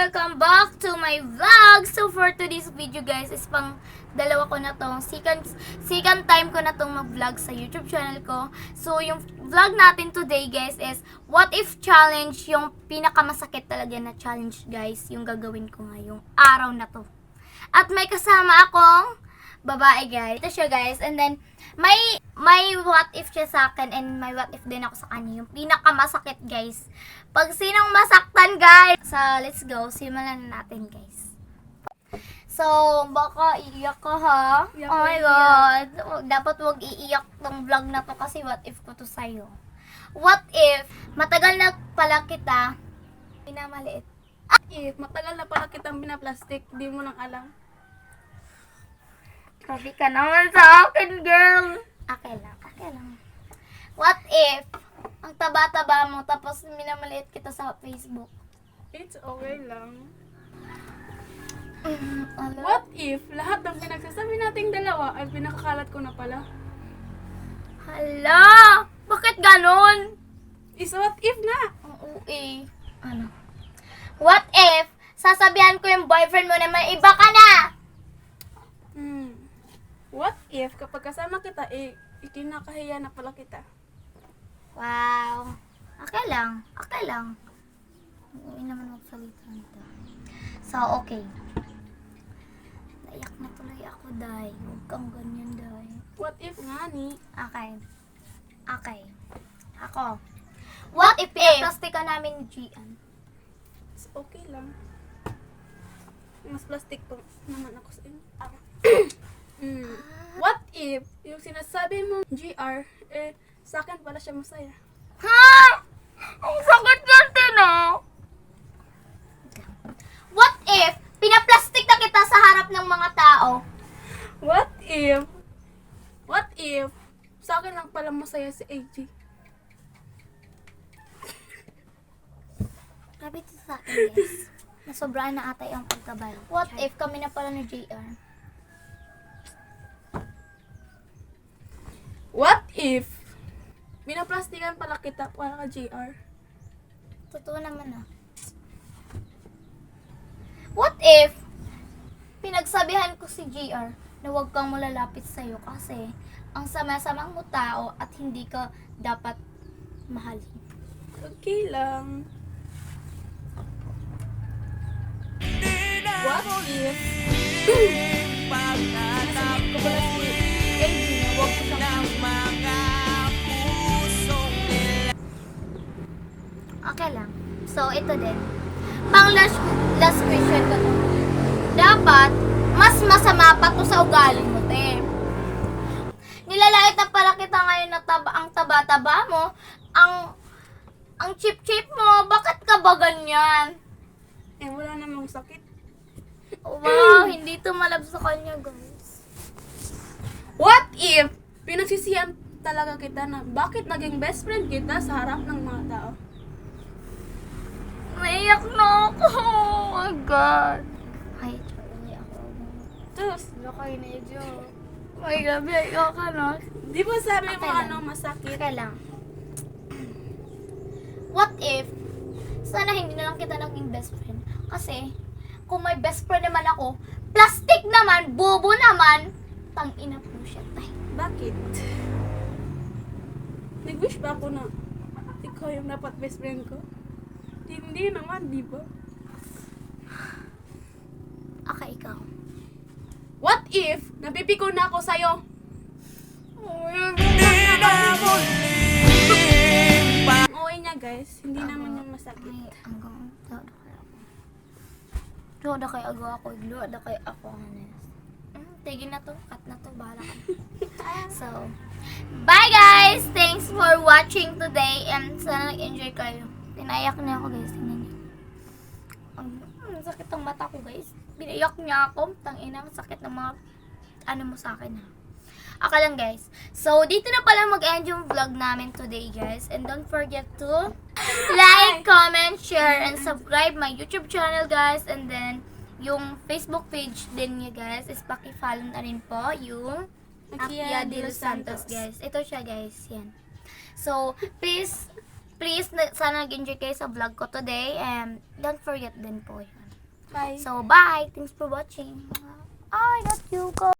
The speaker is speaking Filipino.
Welcome back to my vlog! So for today's video guys is pang dalawa ko na to. Second time ko na tong mag-vlog sa YouTube channel ko. So yung vlog natin today guys is what if challenge, yung pinakamasakit talaga na challenge guys, yung gagawin ko ngayong araw na to. At may kasama akong babae guys. Ito siya guys. And then may what if siya sa akin and may what if din ako sa kanya. Yung pinakamasakit guys. Pag sinong masaktan guys. So let's go. Simulan na natin guys. So baka iiyak ka ha. Iyak Oh my ko, god. Dapat wag iiyak tong vlog na to kasi what if ko to sa'yo. What if matagal na pala kita pinamaliit. If matagal na pala kitang binaplastic, di mo nang alam. Sabi ka naman sa akin, girl. Okay lang. What if, ang taba-taba mo, tapos minamaliit kita sa Facebook? It's okay lang. Ano? What if lahat ng pinagsasabi nating dalawa ay pinakakalat ko na pala? Hala! Bakit ganon? Is what if na? Ang uwi. Ano? What if, sasabihan ko yung boyfriend mo na may iba ka na? What if kapag kasama kita, ikinakahiya na pala kita? Wow. Okay lang. Uwi naman magsalita nito. So, okay. Naiyak na tuloy ako, Day. Huwag kang ganyan, Day. What if nga ni? Okay. Ako. What if plastika namin ni Gian? It's okay lang. Mas plastic pa naman ako sa inyo. What if yung sinasabi mo GR, sa akin pala siya masaya? Ha? Ang sakit kasi, no? What if pinaplastik na kita sa harap ng mga tao? What if sa akin lang pala masaya si AG? Grabe ito sa akin, guys. Nasobraan na ata yung pagkabay. What if kami na pala ni JR? What if binaplastikan pala kita para ka JR? Totoo naman ah. What if pinagsabihan ko si JR na huwag kang malalapit sa'yo kasi ang sama-samang mo tao at hindi ka dapat mahalin? Okay lang. What if sinasabi ko pala si AG na huwag ko siyang Okay lang. So, ito din. Pang last question ko to. Dapat, mas masama pa to sa ugali mo, te. Nilalait na pala kita ngayon na ang taba-taba mo, ang chip-chip mo, bakit ka ba ganyan? wala namang sakit. Wow, hindi to malab sa kanya, guys. What if pinagsisihan talaga kita na bakit naging best friend kita sa harap ng mga tao? Naiyak na ako. Oh my God. Ay, naiyak ako. Tapos, kayo na yung joke. Ay, gabi, ayaw ka na. Di ba sabi mo Okay lang. masakit? Okay lang. What if, sana hindi na lang kita naging best friend. Kasi, kung may best friend naman ako, plastic naman, bobo naman, tangina po siya, tay. Bakit? Nag-wish ba ako na ikaw yung dapat best friend ko? Hindi naman, di ba? Okay, ikaw. What if napipiko na ako sa'yo? Okay niya guys, hindi naman yung masakit. Ay, hanggang, luwa na kayo ako, luwa na kayo ako, honest. Tigil na to, cut na to, bahala ka na. So, bye guys! Thanks for watching today and sana nag-enjoy kayo. Tinayak na ako guys, tingnan niyo. Ang sakit ang mata ko guys. Binayak niya ako. Tangina, ang sakit ng mga ano mo sa akin ha. Okay lang guys. So, dito na pala mag-end yung vlog namin today guys. And don't forget to like, comment, share, and subscribe my YouTube channel guys. And then, yung Facebook page din niya guys is paki-follow na rin po yung Akia de los Santos guys. Ito siya guys. Yan. So, please, sana nag-enjoy kayo sa vlog ko today. And don't forget din po yun. Bye. So, bye. Thanks for watching. I got you, go.